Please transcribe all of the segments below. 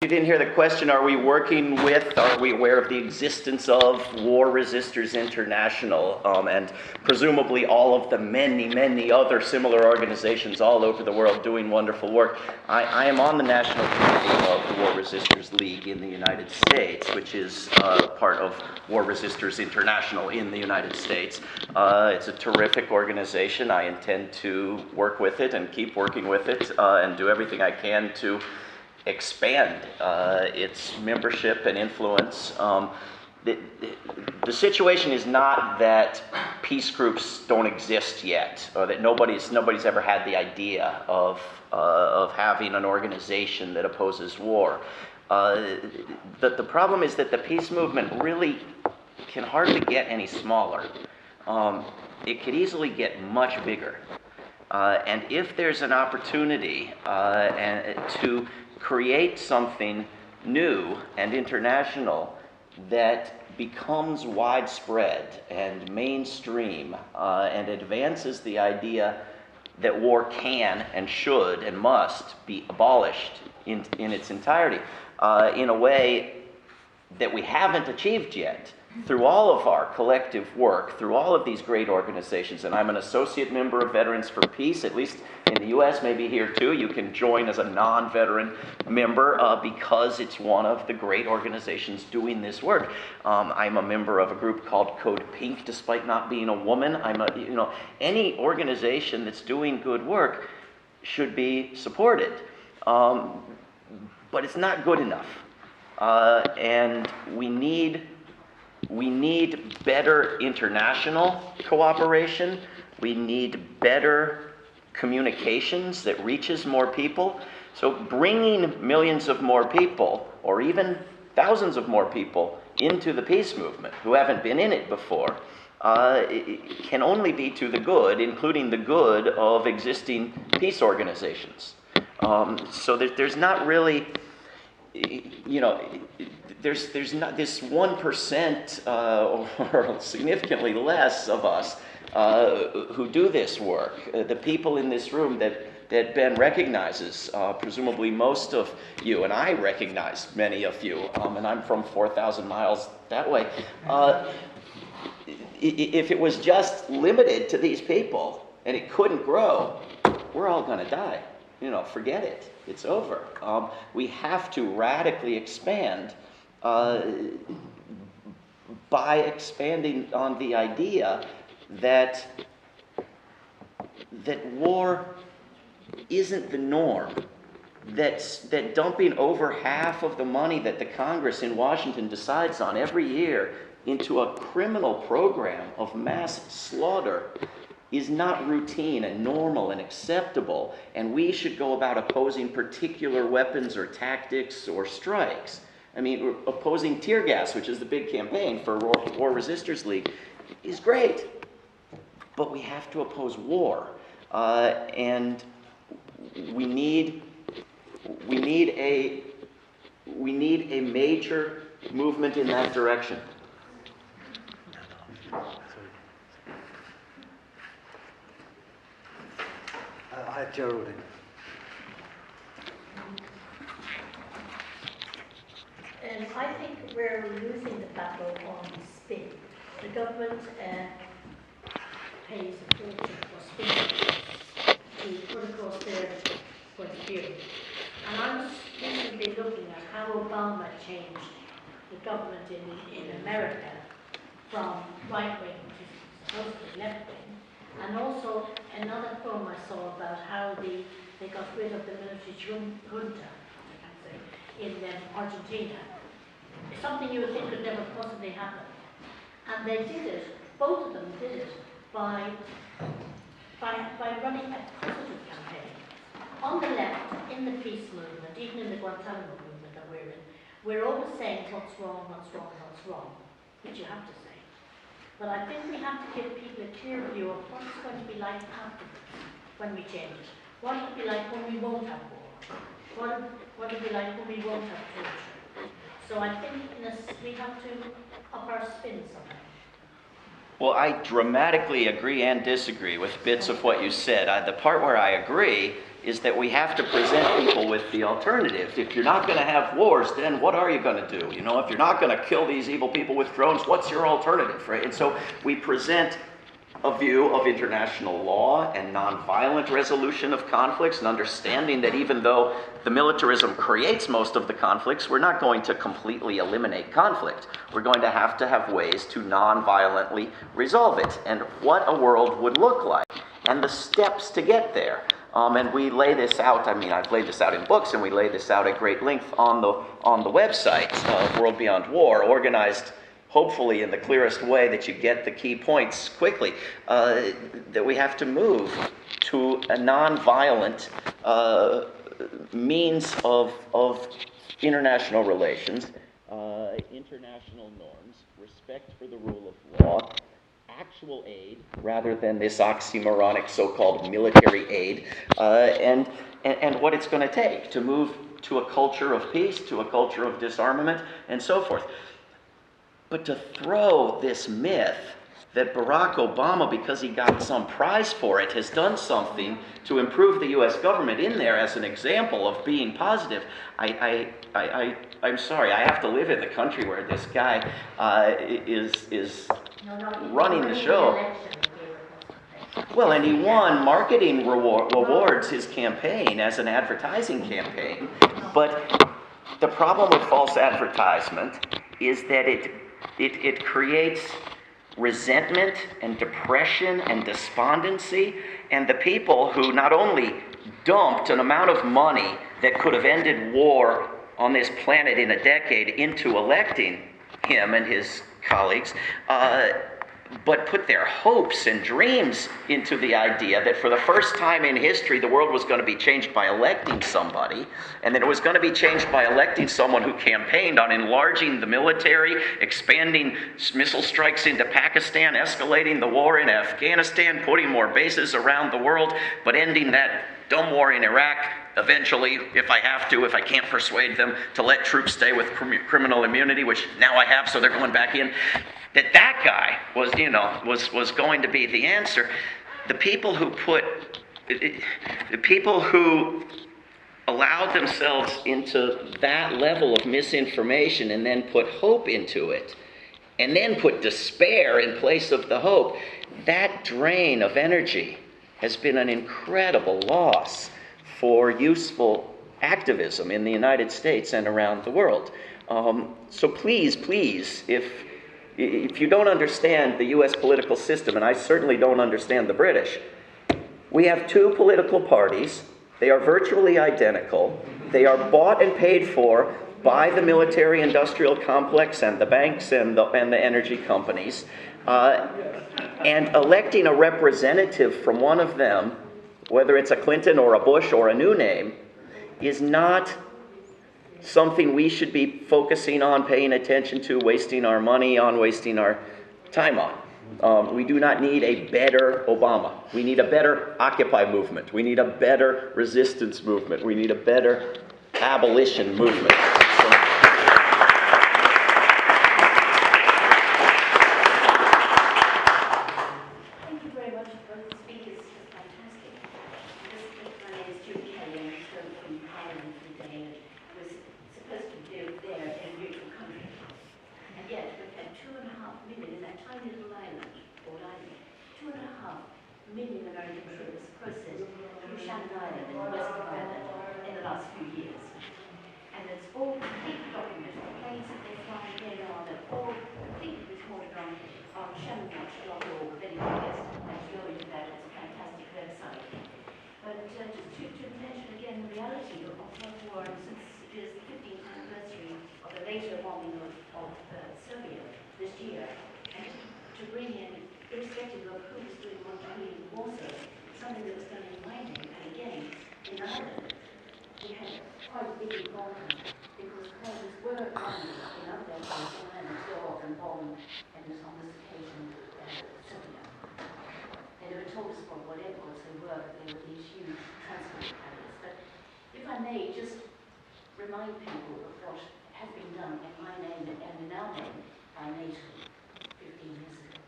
You didn't hear the question, are we working with, are we aware of the existence of War Resisters International, and presumably all of the many other similar organizations all over the world doing wonderful work. I am on the National Committee of the War Resisters League in the United States, which is part of War Resisters International in the United States. It's a terrific organization. I intend to work with it and keep working with it and do everything I can to expand its membership and influence. The situation is not that peace groups don't exist yet, or that nobody's ever had the idea of having an organization that opposes war. The problem is that the peace movement really can hardly get any smaller. It could easily get much bigger. And if there's an opportunity to create something new and international that becomes widespread and mainstream and advances the idea that war can and should and must be abolished in its entirety in a way that we haven't achieved yet through all of our collective work, through all of these great organizations. And I'm an associate member of Veterans for Peace, at least in the US, maybe here too. You can join as a non-veteran member because it's one of the great organizations doing this work. I'm a member of a group called Code Pink, despite not being a woman. Any organization that's doing good work should be supported. But it's not good enough. And we need better international cooperation. We need better communications that reaches more people. So bringing millions of more people, or even thousands of more people, into the peace movement who haven't been in it before, it can only be to the good, including the good of existing peace organizations. So there's not really, there's not this 1% or significantly less of us who do this work. The people in this room that Ben recognizes, presumably most of you, and I recognize many of you, and I'm from 4,000 miles that way. If it was just limited to these people and it couldn't grow, we're all going to die. Forget it. It's over. We have to radically expand by expanding on the idea that war isn't the norm, that dumping over half of the money that the Congress in Washington decides on every year into a criminal program of mass slaughter is not routine and normal and acceptable, and we should go about opposing particular weapons or tactics or strikes. I mean, opposing tear gas, which is the big campaign for War Resisters League, is great. But we have to oppose war. And we need a major movement in that direction. Hi, Geraldine. I think we're losing the battle on spin. The government pays a fortune for spin to put across their point of view. And I was recently looking at how Obama changed the government in America from right-wing to supposedly left-wing. And also another film I saw about how they got rid of the military junta, I can't say, in Argentina. It's something you would think could never possibly happen. And they did it, both of them did it, by running a positive campaign. On the left, in the peace movement, even in the Guantanamo movement that we're in, we're always saying what's wrong, which you have to say. But I think we have to give people a clear view of what it's going to be like afterwards when we change. What will it be like when we won't have war? What will it be like when we won't have torture? So I think we have to up our spin somehow. Well, I dramatically agree and disagree with bits of what you said. The part where I agree is that we have to present people with the alternative. If you're not going to have wars, then what are you going to do? You know, if you're not going to kill these evil people with drones, what's your alternative, right? And so we present a view of international law and nonviolent resolution of conflicts, and understanding that even though the militarism creates most of the conflicts, we're not going to completely eliminate conflict. We're going to have ways to nonviolently resolve it, and what a world would look like, and the steps to get there. And we lay this out, I mean, I've laid this out in books, and we lay this out at great length on the website, World Beyond War, organized hopefully in the clearest way that you get the key points quickly, that we have to move to a nonviolent means of international relations, international norms, respect for the rule of law, actual aid rather than this oxymoronic so-called military aid, and what it's going to take to move to a culture of peace, to a culture of disarmament, and so forth. But to throw this myth that Barack Obama, because he got some prize for it, has done something to improve the U.S. government in there as an example of being positive, I'm sorry, I have to live in the country where this guy is running the show. Well, and he won marketing awards his campaign as an advertising campaign. But the problem with false advertisement is that it creates resentment and depression and despondency, and the people who not only dumped an amount of money that could have ended war on this planet in a decade into electing him and his colleagues, but put their hopes and dreams into the idea that for the first time in history, the world was going to be changed by electing somebody, and that it was going to be changed by electing someone who campaigned on enlarging the military, expanding missile strikes into Pakistan, escalating the war in Afghanistan, putting more bases around the world, but ending that dumb war in Iraq eventually, if I can't persuade them to let troops stay with criminal immunity, which now I have, so they're going back in. That guy was going to be the answer. The people who allowed themselves into that level of misinformation and then put hope into it, and then put despair in place of the hope, that drain of energy has been an incredible loss for useful activism in the United States and around the world. So please, if you don't understand the U.S. political system, and I certainly don't understand the British, we have two political parties. They are virtually identical. They are bought and paid for by the military-industrial complex and the banks and the energy companies. And electing a representative from one of them, whether it's a Clinton or a Bush or a new name, is not something we should be focusing on, paying attention to, wasting our money on, wasting our time on. We do not need a better Obama. We need a better Occupy movement. We need a better resistance movement. We need a better abolition movement. Thank you very much for the speakers. Fantastic. My name is Judy Kelly, and I'm from Ireland today. I was supposed to live there in a neutral country. And yet we've had 2.5 million in that tiny little island, 2.5 million American troops processed through Shannon Island in the west of Ireland in the last few years. And it's all completely documented. The planes that they fly in on, they're all completely reported on shannonwatch.org. If anyone gets to go into that, it's a fantastic website. But just to mention again the reality of what war, since it is the 15th anniversary of the later bombing of Serbia this year, and to bring in, irrespective of who was doing what in Warsaw, something that was done in my name, and again, in Ireland, we had quite a big involvement, because planes were running in other places, and go off and bomb, and on this occasion, Serbia. They never told us what airports they were, but they were these huge transport carriers. But if I may just remind people of what has been done in my name and in our name by NATO 15 years ago.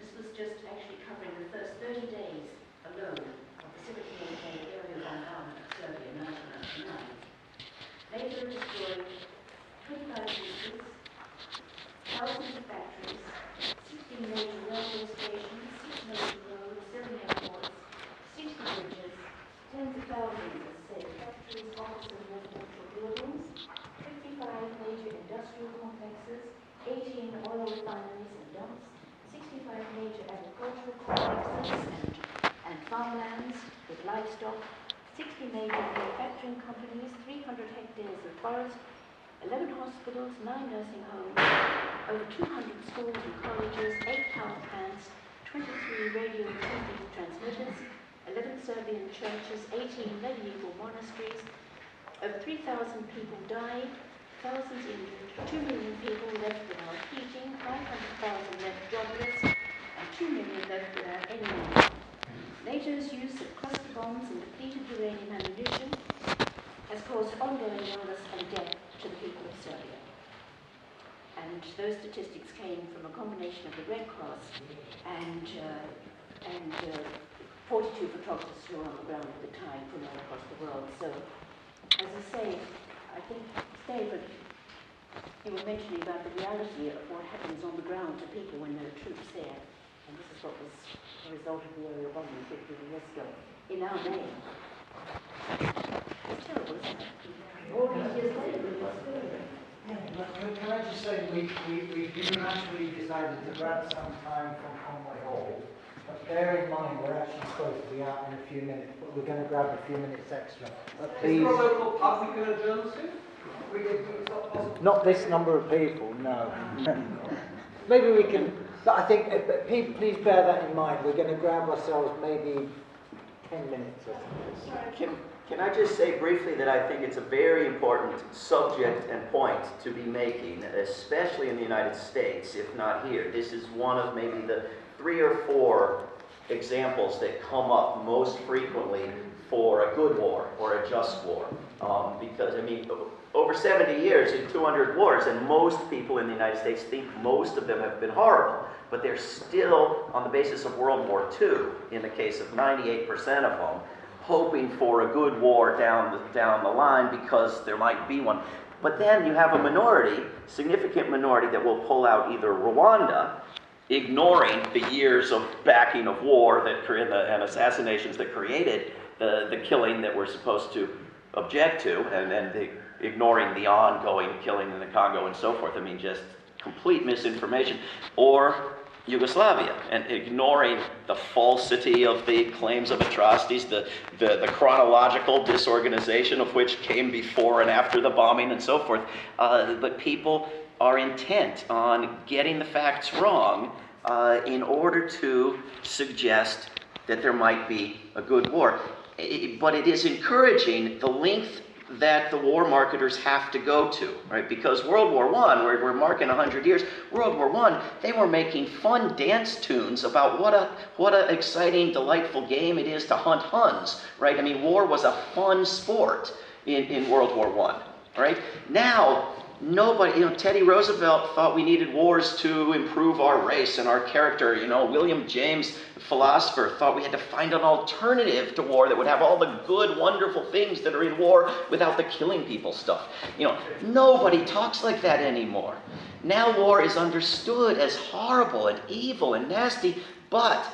This was just actually covering the first 30 days alone of the 17th area of agricultural complexes and farmlands with livestock, 60 major manufacturing companies, 300 hectares of forest, 11 hospitals, 9 nursing homes, over 200 schools and colleges, 8 power plants, 23 radio and TV transmitters, 11 Serbian churches, 18 medieval monasteries. Over 3,000 people died, thousands injured, 2 million people left without heating, 500,000 left jobless, and 2 million left without any money. NATO's use of cluster bombs and depleted uranium ammunition has caused ongoing illness and death to the people of Serbia. And those statistics came from a combination of the Red Cross and 42 photographers who were on the ground at the time from all across the world. So, as I say, I think, David, you were mentioning about the reality of what happens on the ground to people when there are troops there. And this is what was the result of the area bombing 15 years ago, in our name. It's terrible, isn't it? All these years later, Can I just say, we've actually decided to grab some time from Conway Hall, but bear in mind we're actually supposed to be out in a few minutes, but we're going to grab a few minutes extra. But please, Is there a local pub we can adjourn to? We can do it's not possible. not this number of people, no. Maybe we can, but I think, but please bear that in mind. We're going to grab ourselves maybe 10 minutes or something. Can I just say briefly that I think it's a very important subject and point to be making, especially in the United States, if not here. This is one of maybe the 3 or 4 examples that come up most frequently for a good war or a just war. Because, I mean, over 70 years in 200 wars, and most people in the United States think most of them have been horrible, but they're still, on the basis of World War II, in the case of 98% of them, hoping for a good war down the line because there might be one. But then you have a minority, significant minority, that will pull out either Rwanda, ignoring the years of backing of war that and assassinations that created the killing that we're supposed to object to, and ignoring the ongoing killing in the Congo and so forth. I mean, just complete misinformation. Or Yugoslavia, and ignoring the falsity of the claims of atrocities, the chronological disorganization of which came before and after the bombing and so forth. But people are intent on getting the facts wrong in order to suggest that there might be a good war. But it is encouraging the length that the war marketers have to go to, right? Because World War I, we're marking 100 years, World War I, they were making fun dance tunes about what a exciting, delightful game it is to hunt Huns, right? I mean, war was a fun sport in World War I, right? Now, nobody, Teddy Roosevelt thought we needed wars to improve our race and our character. William James, philosopher, thought we had to find an alternative to war that would have all the good, wonderful things that are in war without the killing people stuff. Nobody talks like that anymore. Now war is understood as horrible and evil and nasty, but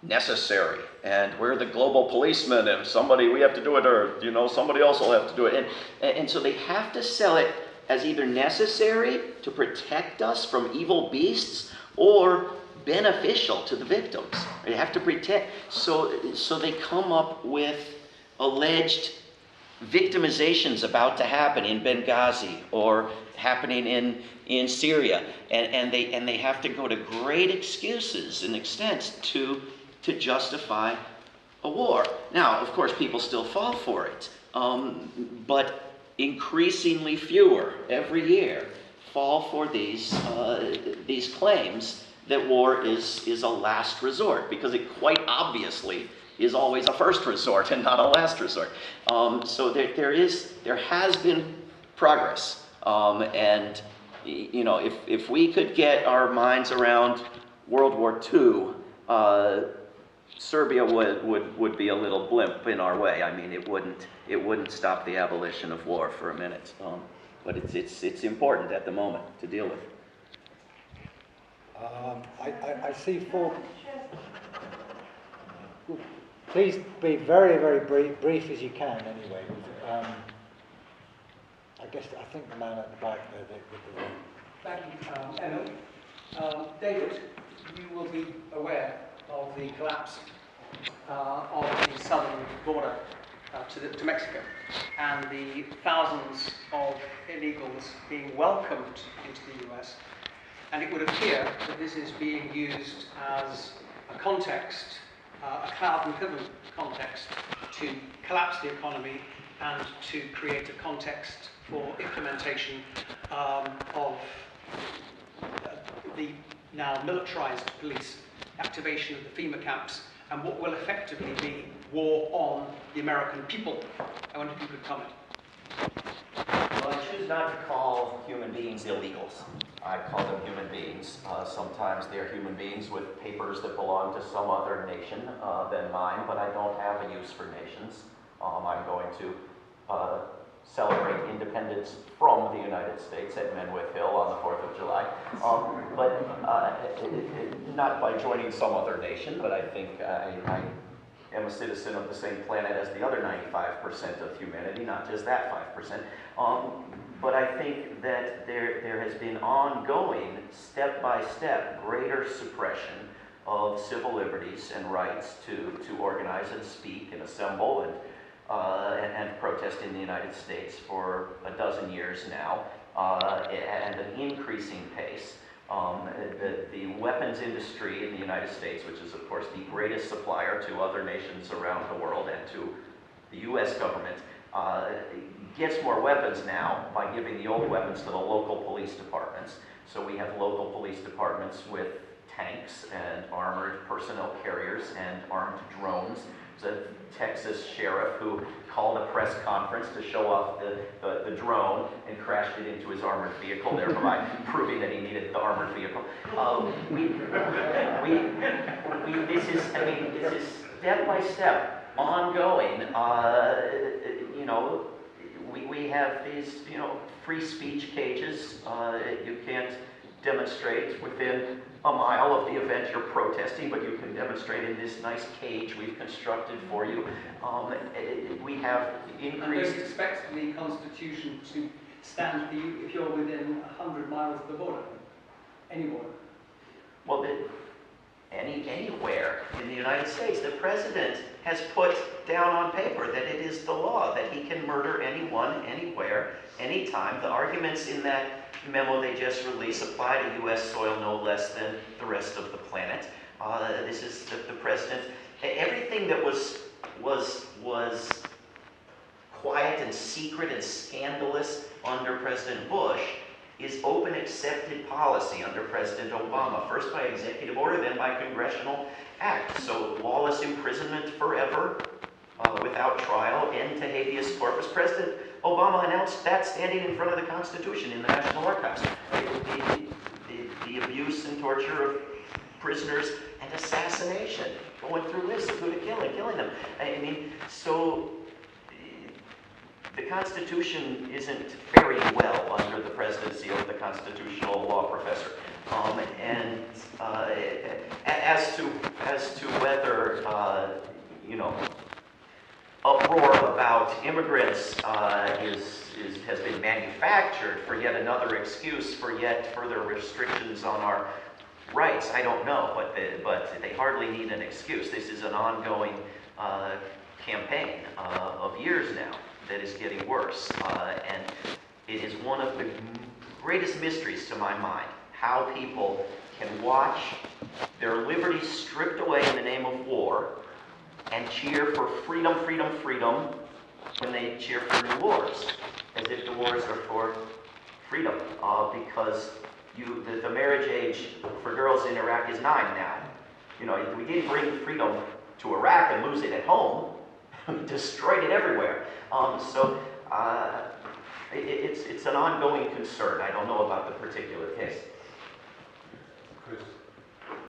necessary. And we're the global policemen. If we have to do it, or somebody else will have to do it. And so they have to sell it as either necessary to protect us from evil beasts or beneficial to the victims. They have to pretend. So they come up with alleged victimizations about to happen in Benghazi or happening in Syria, and they have to go to great excuses and extents to justify a war. Now, of course, people still fall for it, but increasingly fewer every year fall for these claims that war is a last resort, because it quite obviously is always a first resort and not a last resort. So there has been progress, and if we could get our minds around World War II, Serbia would be a little blimp in our way. I mean, it wouldn't stop the abolition of war for a minute, but it's important at the moment to deal with. I see 4. Please be very, very brief as you can, anyway. I think the man at the back there, with the Thank you, Emma. David, you will be aware of the collapse of the southern border to Mexico, and the thousands of illegals being welcomed into the US. And it would appear that this is being used as a context, a cloud and pivot context, to collapse the economy and to create a context for implementation of the now militarized police, activation of the FEMA camps, and what will effectively be war on the American people. I wonder if you could comment. Well, I choose not to call human beings illegals. I call them human beings. Sometimes they're human beings with papers that belong to some other nation than mine, but I don't have a use for nations. I'm going to celebrate independence from the United States at Menwith Hill on the 4th of July, but not by joining some other nation, but I think I am a citizen of the same planet as the other 95% of humanity, not just that 5%. But I think that there has been ongoing, step-by-step, greater suppression of civil liberties and rights to organize and speak and assemble and protest in the United States for a dozen years now, and an increasing pace. The weapons industry in the United States, which is of course the greatest supplier to other nations around the world and to the US government, gets more weapons now by giving the old weapons to the local police departments. So we have local police departments with tanks and armored personnel carriers and armed drones. There's a Texas sheriff who called a press conference to show off the drone and crashed it into his armored vehicle, thereby proving that he needed the armored vehicle. This is step by step, ongoing. We have these, free speech cages. You can't demonstrate within a mile of the event you're protesting, but you can demonstrate in this nice cage we've constructed for you. We have increased... And don't expect the Constitution to stand for you if you're within 100 miles of the border, any border. Well, anywhere in the United States, the president has put down on paper that it is the law, that he can murder anyone, anywhere, anytime. The arguments in that memo they just released apply to U.S. soil no less than the rest of the planet. This is the president. Everything that was quiet and secret and scandalous under President Bush is open accepted policy under President Obama, first by executive order, then by congressional act. So lawless imprisonment forever, without trial, end to habeas corpus. President Obama announced that standing in front of the Constitution in the National Archives. The abuse and torture of prisoners and assassination, going through lists of who to kill and killing them. So the Constitution isn't faring well under the presidency of the constitutional law professor. As to whether uproar about immigrants has been manufactured for yet another excuse for yet further restrictions on our rights, I don't know, but they hardly need an excuse. This is an ongoing campaign of years now that is getting worse, and it is one of the greatest mysteries to my mind, how people can watch their liberties stripped away in the name of war and cheer for freedom, freedom, freedom when they cheer for new wars, as if the wars are for freedom, because the marriage age for girls in Iraq is 9 now. We didn't bring freedom to Iraq and lose it at home. We destroyed it everywhere. It's an ongoing concern. I don't know about the particular case.